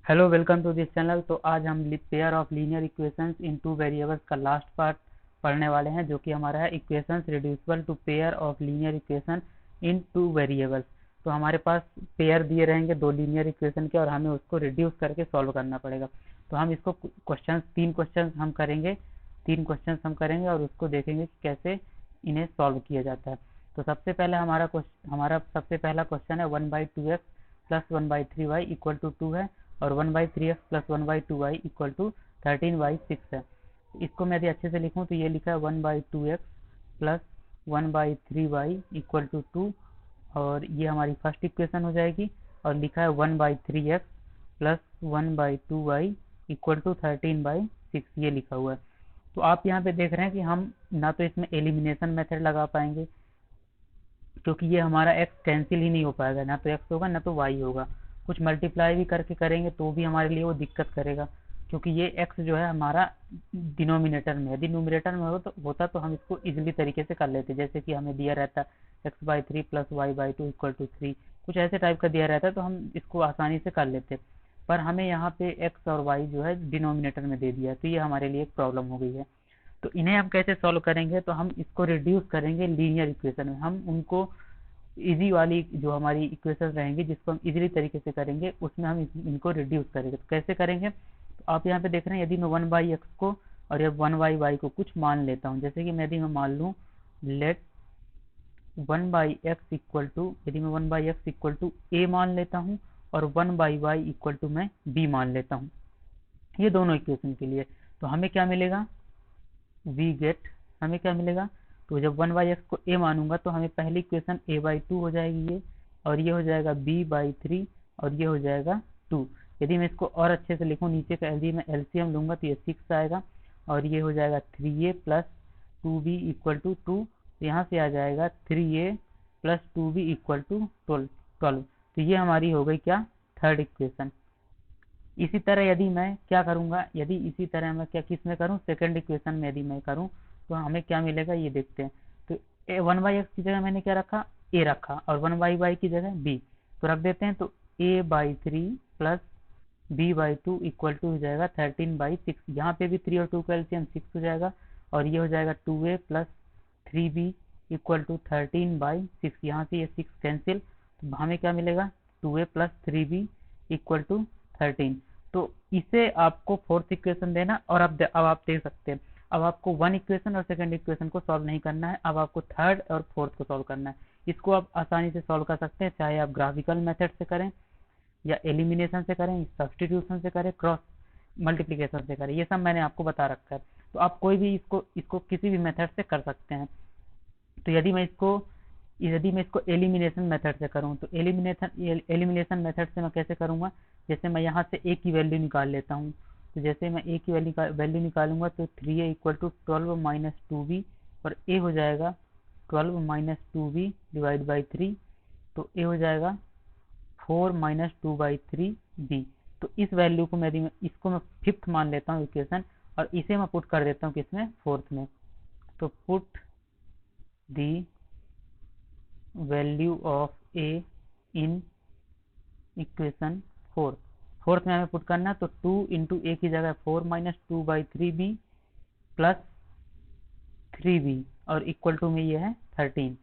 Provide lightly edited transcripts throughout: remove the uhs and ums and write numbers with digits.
Hello, welcome to this channel. तो आज हम pair of linear equations in two variables का लास्ट पार्ट पढ़ने वाले हैं, जो कि हमारा है equations reducible to pair of linear equation in two variables. तो हमारे पास पेयर दिए रहेंगे दो लीनियर इक्वेशन के, और हमें उसको रिड्यूस करके सॉल्व करना पड़ेगा। तो हम इसको तीन क्वेश्चन हम करेंगे और उसको देखेंगे कि कैसे इन्हें सॉल्व किया जाता है। तो सबसे पहले हमारा सबसे पहला क्वेश्चन है 1/2x plus 1/3y equal to 2 है, और 1/3x plus 1/2y equal to 13/6 है। इसको मैं यदि अच्छे से लिखूं तो ये लिखा है 1/2x plus 1/3y equal to 2, और ये हमारी फर्स्ट इक्वेशन हो जाएगी। और लिखा है 1/3x plus 1/2y equal to 13/6, ये लिखा हुआ है। तो आप यहाँ पे देख रहे हैं कि हम ना तो इसमें एलिमिनेशन मेथड लगा पाएंगे, क्योंकि ये हमारा x कैंसिल ही नहीं हो पाएगा, ना तो x होगा ना तो y होगा। कुछ मल्टीप्लाई भी करके करेंगे तो भी हमारे लिए वो दिक्कत करेगा, क्योंकि ये x जो है हमारा डिनोमिनेटर में, यदि न्यूमिनेटर में होता तो हम इसको इजीली तरीके से कर लेते। जैसे कि हमें दिया रहता x/3 plus y/2 equal to 3, कुछ ऐसे टाइप का दिया रहता है तो हम इसको आसानी से कर लेते। पर हमें यहाँ पे x और y जो है डिनोमिनेटर में दे दिया है, तो ये हमारे लिए एक प्रॉब्लम हो गई है। तो इन्हें हम कैसे सॉल्व करेंगे, तो हम इसको रिड्यूस करेंगे लीनियर इक्वेशन में। हम उनको इजी वाली जो हमारी इक्वेशन रहेंगी, जिसको हम इजीली तरीके से करेंगे, उसमें हम इनको रिड्यूस करेंगे। तो कैसे करेंगे, तो आप यहाँ पे देख रहे हैं, यदि मैं 1/x को और या 1/y को कुछ मान लेता हूँ, जैसे कि यदि मैं मान लूँ लेट 1/x इक्वल टू, यदि मैं 1/x इक्वल टू a मान लेता हूँ, और 1/y इक्वल टू मैं b मान लेता हूँ, ये दोनों इक्वेशन के लिए, तो हमें क्या मिलेगा, हमें क्या मिलेगा। तो जब 1/x को a मानूंगा तो हमें पहली इक्वेशन a/2 हो जाएगी ये, और ये हो जाएगा b/3, और ये हो जाएगा 2। यदि मैं इसको और अच्छे से लिखूं, नीचे का यदि मैं एलसीएम लूंगा तो ये 6 आएगा, और ये हो जाएगा 3a plus 2b equal to 2। यहाँ से आ जाएगा 3a plus 2b equal to 12। तो ये हमारी हो गई क्या, थर्ड इक्वेशन। इसी तरह यदि मैं क्या करूंगा, यदि इसी तरह मैं क्या किस में करूं, सेकंड इक्वेशन में यदि मैं करूं, तो हमें क्या मिलेगा ये देखते हैं। तो 1/x की जगह मैंने क्या रखा, a रखा, और 1/y की जगह b, तो रख देते हैं। तो a/3 plus b/2 equal to हो जाएगा 13/6। यहाँ पे भी 3 और 2 का एलसीएम 6 हो जाएगा, और ये हो जाएगा 2a plus 3b equal to 13/6। यहाँ से ये 6 कैंसिल, तो हमें क्या मिलेगा, 2a plus 3b equal to 13। तो इसे आपको फोर्थ इक्वेशन देना, और अब आप देख सकते हैं, अब आपको वन इक्वेशन और सेकंड इक्वेशन को सॉल्व नहीं करना है, अब आपको थर्ड और फोर्थ को सॉल्व करना है। इसको आप आसानी से सॉल्व कर सकते हैं, चाहे आप ग्राफिकल मेथड से करें, या एलिमिनेशन से करें, सब्सटीट्यूशन से करें, क्रॉस मल्टीप्लिकेशन से करें, ये सब मैंने आपको बता रखा है। तो आप कोई भी इसको किसी भी मेथड से कर सकते हैं। तो यदि मैं इसको एलिमिनेशन मेथड से करूं, तो एलिमिनेशन मेथड से मैं कैसे करूंगा, जैसे मैं यहाँ से a की वैल्यू निकाल लेता हूँ। तो जैसे मैं a की वैल्यू निकालूंगा तो 3a equal to 12 minus 2b, और a हो जाएगा 12 माइनस 2b डिवाइड बाई 3, तो a हो जाएगा 4 माइनस 2/3b। तो इस वैल्यू को इसको मैं फिफ्थ मान लेता हूँ इक्वेशन, और इसे मैं पुट कर देता हूँ किसमें, फोर्थ में। तो put the value of a in equation fourth में हमें पुट करना है। तो 2 इंटू ए की जगह 4 माइनस 2/3b प्लस 3b, और इक्वल टू में ये है 13।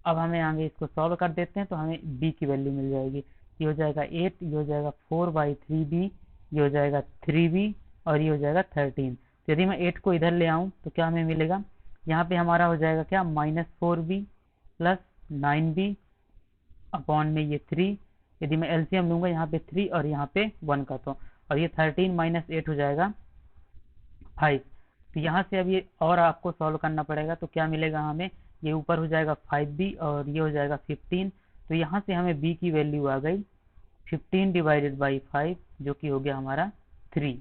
अब हमें आगे इसको सॉल्व कर देते हैं, तो हमें b की वैल्यू मिल जाएगी। ये हो जाएगा 8, ये हो जाएगा 4/3b, ये हो जाएगा 3b, और ये हो जाएगा 13। तो यदि मैं 8 को इधर ले आऊँ तो क्या हमें मिलेगा, यहाँ पे हमारा हो जाएगा क्या, -4b प्लस 9b अपॉन में ये 3। यदि मैं एलसीएम लूंगा यहाँ पे 3 और यहाँ पे 1 का, तो और ये 13 माइनस 8 हो जाएगा 5। तो यहाँ से अब ये और आपको सॉल्व करना पड़ेगा, तो क्या मिलेगा हमें, ये ऊपर हो जाएगा 5b, और ये हो जाएगा 15। तो यहाँ से हमें b की वैल्यू आ गई 15 डिवाइडेड बाई 5, जो कि हो गया हमारा 3।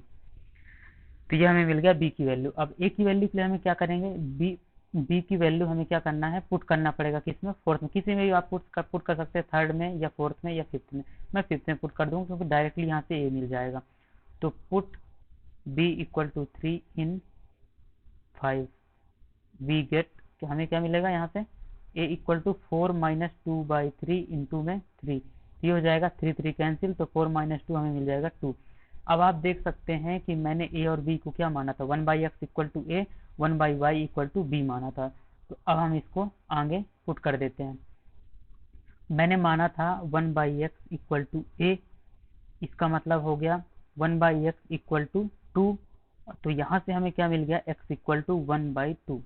तो ये हमें मिल गया b की वैल्यू। अब a की वैल्यू के लिए हमें क्या करेंगे, b की वैल्यू हमें क्या करना है, पुट करना पड़ेगा किसमें, फोर्थ में। किसी में भी आप पुट कर सकते हैं, थर्ड में या फोर्थ में या फिफ्थ में। मैं फिफ्थ में पुट कर दूंगा, क्योंकि डायरेक्टली यहाँ से a मिल जाएगा। तो put b equal to 3 in 5, we get, हमें क्या मिलेगा यहाँ से, a equal to 4 minus 2/3 into में 3, ये हो जाएगा 3 3 कैंसिल, तो 4 - 2 हमें मिल जाएगा 2। अब आप देख सकते हैं कि मैंने a और b को क्या माना था, 1/x equal to a, 1/y equal to b माना था। तो अब हम इसको आगे पुट कर देते हैं। मैंने माना था 1/x इक्वल टू a, इसका मतलब हो गया 1/x इक्वल टू 2। तो यहाँ से हमें क्या मिल गया, x इक्वल टू 1/2,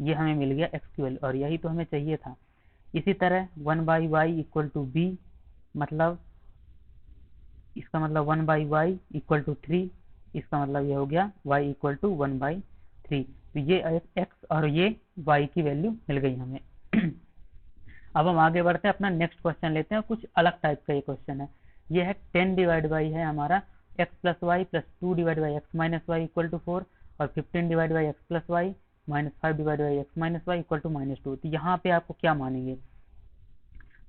ये हमें मिल गया x की वैल्यू, और यही तो हमें चाहिए था। इसी तरह 1/y इक्वल टू b, मतलब इसका मतलब 1/y इक्वल टू 3, इसका मतलब ये हो गया y इक्वल टू 1/3। तो ये x और ये y की वैल्यू मिल गई हमें। अब हम आगे बढ़ते हैं, अपना नेक्स्ट क्वेश्चन लेते हैं। कुछ अलग टाइप का ये क्वेश्चन है। ये है 10 डिवाइड बाई है हमारा x plus y plus 2 divide by x minus y equal to 4, और 15 divide by x plus y minus 5 divide by x minus y equal to -2। तो यहाँ पे आपको क्या मानेंगे,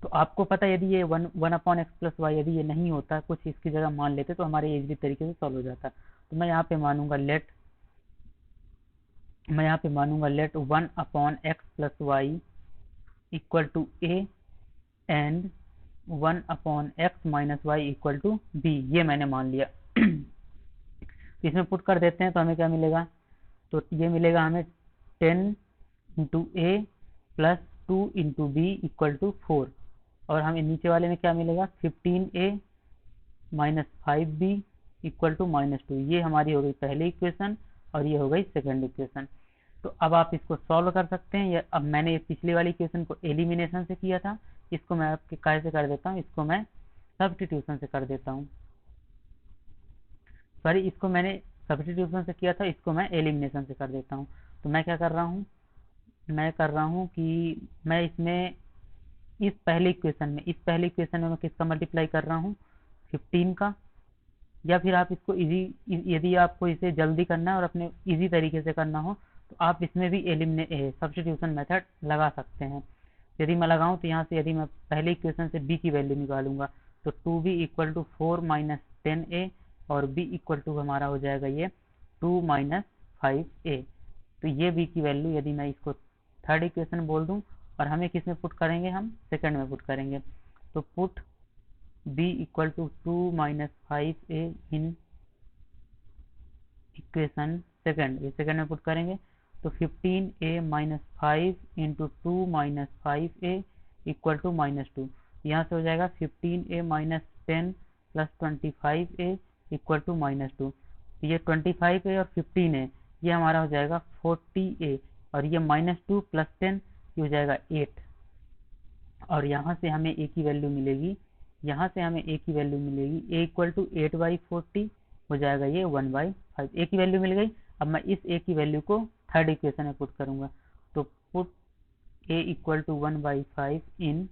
तो आपको पता है यदि ये 1/x प्लस वाई यदि ये नहीं होता, कुछ इसकी जगह मान लेते तो हमारे इजीली तरीके से सॉल्व हो जाता। तो मैं यहाँ पे मानूंगा let 1/x plus y equal to a and 1/x minus y equal to b, ये मैंने मान लिया। तो इसमें पुट कर देते हैं तो हमें क्या मिलेगा, तो ये मिलेगा हमें 10 into a plus 2 into b equal to 4, और हमें नीचे वाले में क्या मिलेगा 15a minus 5b equal to -2। ये हमारी हो गई पहली इक्वेशन और ये हो गई सेकंड इक्वेशन। तो अब आप इसको सॉल्व कर सकते हैं। अब मैंने पिछली वाली इक्वेशन को एलिमिनेशन से किया था, इसको मैं आपके कैसे कर देता हूँ, इसको मैं सब्स्टिट्यूशन से कर देता हूँ। सॉरी, इसको मैंने सब्स्टिट्यूशन से किया था, इसको मैं एलिमिनेशन से कर देता हूँ। तो मैं क्या कर रहा हूँ, मैं कर रहा हूँ कि मैं इसमें इस पहले इक्वेशन में मैं किसका मल्टीप्लाई कर रहा हूँ, 15 का। या फिर आप इसको इजी, यदि आपको इसे जल्दी करना है और अपने इजी तरीके से करना हो तो आप इसमें भी सब्स्टिट्यूशन मेथड लगा सकते हैं। यदि मैं लगाऊं तो यहाँ से यदि मैं पहले इक्वेशन से b की वैल्यू निकालूंगा तो 2b equal to 4 minus 10a, और b इक्वल टू हमारा हो जाएगा ये 2 माइनस 5a। तो ये b की वैल्यू यदि मैं इसको थर्ड इक्वेशन बोल दूं, और हमें किस में पुट करेंगे, हम सेकंड में पुट करेंगे। तो put b equal to 2 minus 5a in equation second, ये सेकंड में पुट करेंगे। तो 15a minus 5 into 2 minus 5a equal to -2। यहाँ से हो जाएगा 15a minus 10 plus 25a equal to -2। ये 25a और 15a ये हमारा हो जाएगा 40a, और ये -2 प्लस 10 ये हो जाएगा 8, और यहाँ से हमें a की वैल्यू मिलेगी, a इक्वल टू 8/40 हो जाएगा ये 1/5। a की वैल्यू मिल गई। अब मैं इस a की वैल्यू को थर्ड इक्वेशन में पुट करूंगा। तो put a equal to 1/5 in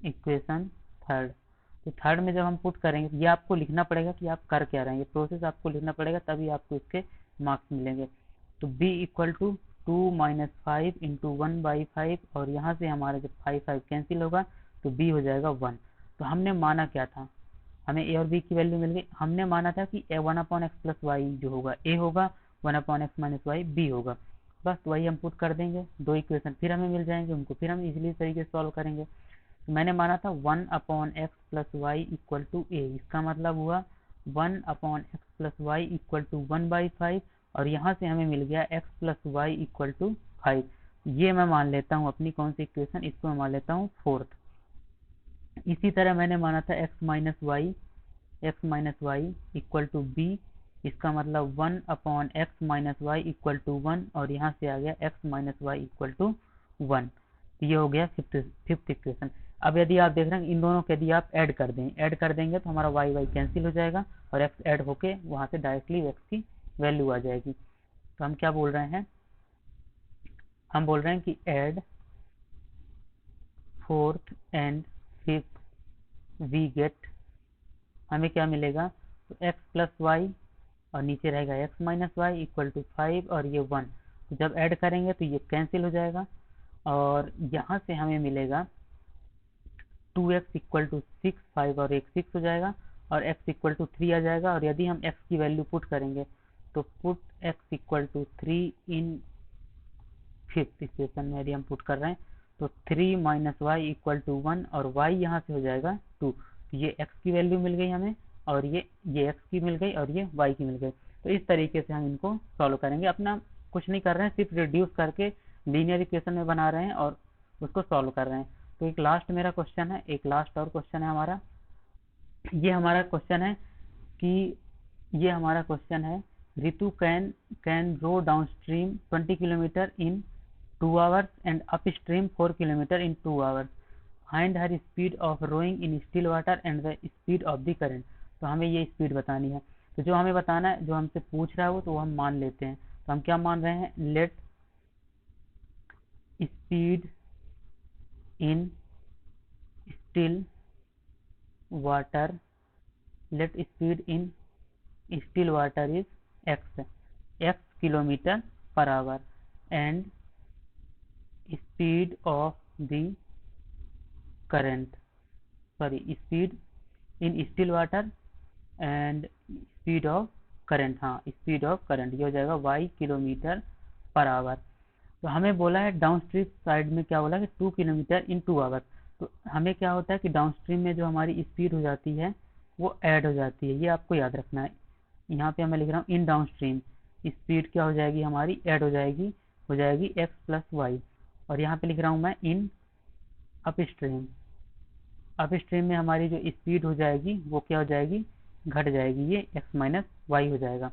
equation third. तो थर्ड में जब हम पुट करेंगे, ये आपको लिखना पड़ेगा कि आप कर क्या रहे हैं, ये प्रोसेस आपको लिखना पड़ेगा, तभी आपको इसके मार्क्स मिलेंगे। तो b equal to 2 minus 5 into 1/5, और यहाँ से हमारा जब 5 कैंसिल होगा तो b हो जाएगा 1। तो हमने माना क्या था, हमें a और b की वैल्यू मिल गई। हमने माना था कि 1/x प्लस वाई जो होगा a होगा, 1/x माइनस वाई b होगा। बस वही हम पुट कर देंगे, दो इक्वेशन फिर हमें मिल जाएंगे, उनको फिर हम इजीली तरीके से सॉल्व करेंगे। तो मैंने माना था 1/x plus y equal to a, इसका मतलब हुआ 1/x plus y equal to 1/5, और यहाँ से हमें मिल गया x plus y equal to 5। ये मैं मान लेता हूँ अपनी कौन सी इक्वेशन, इसको मैं मान लेता हूँ फोर्थ। इसी तरह मैंने माना था x minus y equal to b, इसका मतलब 1/x minus y equal to 1, और यहाँ से आ गया x minus y equal to 1। ये हो गया फिफ्थ इक्वेशन। अब यदि आप देख रहे हैं इन दोनों को यदि आप ऐड कर देंगे तो हमारा y कैंसिल हो जाएगा, और x ऐड होके वहाँ से डायरेक्टली x की वैल्यू आ जाएगी। तो हम क्या बोल रहे हैं, हम बोल रहे हैं कि add fourth and fifth we get, हमें क्या मिलेगा, तो x प्लस वाई और नीचे रहेगा x minus y equal to 5 और ये 1। तो जब ऐड करेंगे तो ये कैंसिल हो जाएगा, और यहाँ से हमें मिलेगा 2x इक्वल टू 6, 5 और 1 6 हो जाएगा, और x इक्वल टू 3 आ जाएगा। और यदि हम x की वैल्यू पुट करेंगे तो put x equal to 3 in fifth equation में यदि हम पुट कर रहे हैं तो 3 माइनस वाई इक्वल टू 1, और y यहाँ से हो जाएगा 2। तो ये x की वैल्यू मिल गई हमें, और ये x की मिल गई, और ये y की मिल गई। तो इस तरीके से हम इनको सॉल्व करेंगे। अपना कुछ नहीं कर रहे हैं, सिर्फ रिड्यूस करके लीनियर इक्वेशन में बना रहे हैं और उसको सॉल्व कर रहे हैं। तो एक लास्ट मेरा क्वेश्चन है, एक लास्ट और क्वेश्चन है हमारा। ये हमारा क्वेश्चन है कि ये हमारा क्वेश्चन है, Ritu can row downstream 20 kilometre in 2 hours and upstream 4 kilometre in 2 hours. Find her speed of rowing in still water and the speed of the current. तो हमें ये स्पीड बतानी है। तो जो हमें बताना है, जो हमसे पूछ रहा है वो, तो वो हम मान लेते हैं। तो हम क्या मान रहे हैं, let speed in still water, let speed in still water is x kilometre per hour and speed of the current, sorry speed in still water and speed of current, हाँ स्पीड ऑफ करंट, ये हो जाएगा y kilometre per hour. तो हमें बोला है down stream side में, क्या बोला कि 2 किलोमीटर इन 2 आवर। तो हमें क्या होता है कि डाउन स्ट्रीम में जो हमारी स्पीड हो जाती है वो ऐड हो जाती है, ये आपको याद रखना है। यहाँ पे मैं लिख रहा हूँ इन डाउन स्ट्रीम, स्पीड क्या हो जाएगी हमारी, ऐड हो जाएगी x प्लस वाई। और यहाँ पे लिख रहा हूँ मैं इन अप स्ट्रीम में हमारी जो स्पीड हो जाएगी वो क्या हो जाएगी, घट जाएगी, ये x माइनस वाई हो जाएगा।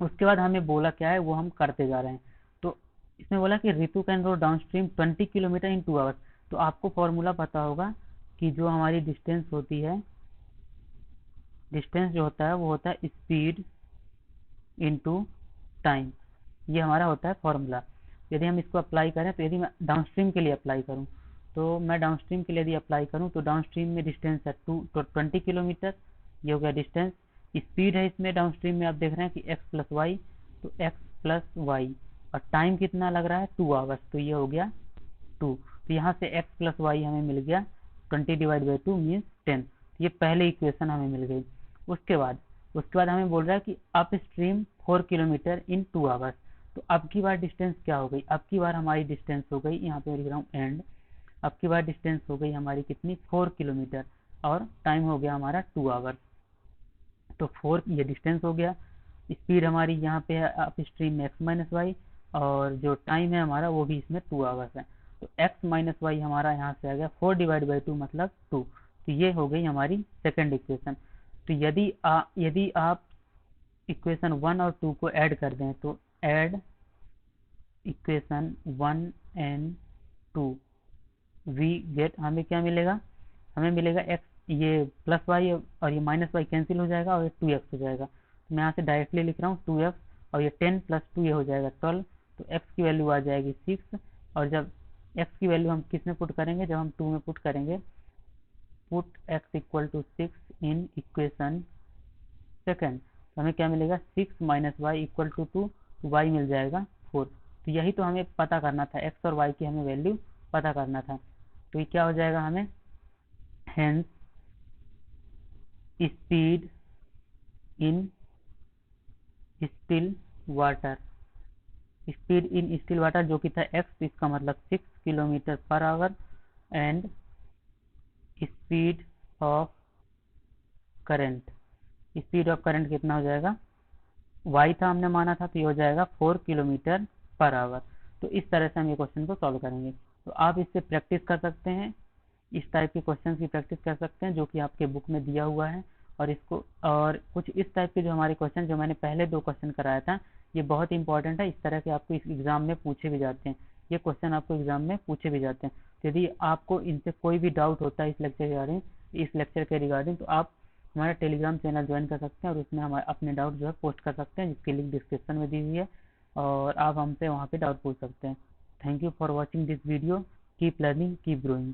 उसके बाद हमें बोला क्या है, वो हम करते जा रहे हैं। तो इसमें बोला कि Ritu can row downstream 20 kilometre in 2 hours. तो आपको फॉर्मूला पता होगा कि जो हमारी डिस्टेंस होती है, डिस्टेंस जो होता है वो होता है स्पीड इनटू टाइम, ये हमारा होता है फॉर्मूला। यदि हम इसको अप्लाई करें, तो यदि मैं डाउनस्ट्रीम के लिए अप्लाई करूं, तो मैं डाउनस्ट्रीम के लिए यदि अप्लाई करूं, तो डाउनस्ट्रीम में डिस्टेंस है 20 किलोमीटर, ये हो गया डिस्टेंस। स्पीड है इसमें डाउनस्ट्रीम में, आप देख रहे हैं कि x प्लस वाई, तो x प्लस वाई, और टाइम कितना लग रहा है 2 आवर्स, तो ये हो गया 2। तो यहाँ से x प्लस वाई हमें मिल गया 20 डिवाइड बाई 2 मीन्स 10। ये पहले इक्वेशन हमें मिल गई। उसके बाद हमें बोल रहा है कि up stream 4 kilometre in 2 hours. तो अब की बार डिस्टेंस क्या हो गई, अब की बार हमारी डिस्टेंस हो गई, यहाँ पे लिख रहा हूँ एंड, अब की बार डिस्टेंस हो गई हमारी कितनी, 4 किलोमीटर, और टाइम हो गया हमारा 2 आवर्स। तो 4 ये डिस्टेंस हो गया, स्पीड हमारी यहाँ पे है अप स्ट्रीम में x माइनस वाई, और जो टाइम है हमारा वो भी इसमें 2 आवर्स है। तो x माइनस वाई हमारा यहाँ से आ गया 4 डिवाइड बाई 2 मतलब 2। तो ये हो गई हमारी सेकेंड इक्वेशन। तो यदि आप इक्वेशन 1 और 2 को ऐड कर दें, तो add equation 1 and 2 we get, हमें क्या मिलेगा, हमें मिलेगा x, ये प्लस वाई और ये माइनस वाई कैंसिल हो जाएगा और ये 2x हो जाएगा। तो मैं यहाँ से डायरेक्टली लिख रहा हूँ 2x, और ये 10 प्लस 2 ये हो जाएगा 12। तो x की वैल्यू आ जाएगी 6, और जब x की वैल्यू हम किस में पुट करेंगे, जब हम 2 में पुट करेंगे, put x equal to 6 in equation second, तो हमें क्या मिलेगा 6 minus y equal to 2, y मिल जाएगा 4। तो यही तो हमें पता करना था, x और y की हमें वैल्यू पता करना था। तो ये क्या हो जाएगा हमें, hence speed in still water, speed in still water जो कि था x, इसका मतलब 6 kilometre per hour, and speed of current, speed of current कितना हो जाएगा, y था हमने माना था, तो ये हो जाएगा 4 किलोमीटर पर आवर। तो इस तरह से हम ये क्वेश्चन को सॉल्व करेंगे। तो आप इससे प्रैक्टिस कर सकते हैं, इस टाइप के क्वेश्चन की प्रैक्टिस कर सकते हैं जो कि आपके बुक में दिया हुआ है। और इसको, और कुछ इस टाइप के जो हमारे क्वेश्चन, जो मैंने पहले 2 क्वेश्चन कराया था, ये बहुत इंपॉर्टेंट है। इस तरह के आपको इस एग्जाम में पूछे भी जाते हैं, ये क्वेश्चन आपको एग्जाम में पूछे भी जाते हैं। तो यदि आपको इनसे कोई भी डाउट होता है इस लेक्चर के रिगार्डिंग, तो आप हमारा टेलीग्राम चैनल ज्वाइन कर सकते हैं, और उसमें हमारे अपने डाउट जो है पोस्ट कर सकते हैं, जिसकी लिंक डिस्क्रिप्शन में दी हुई है, और आप हमसे वहाँ पे डाउट पूछ सकते हैं। Thank you for watching this video, keep learning, keep growing.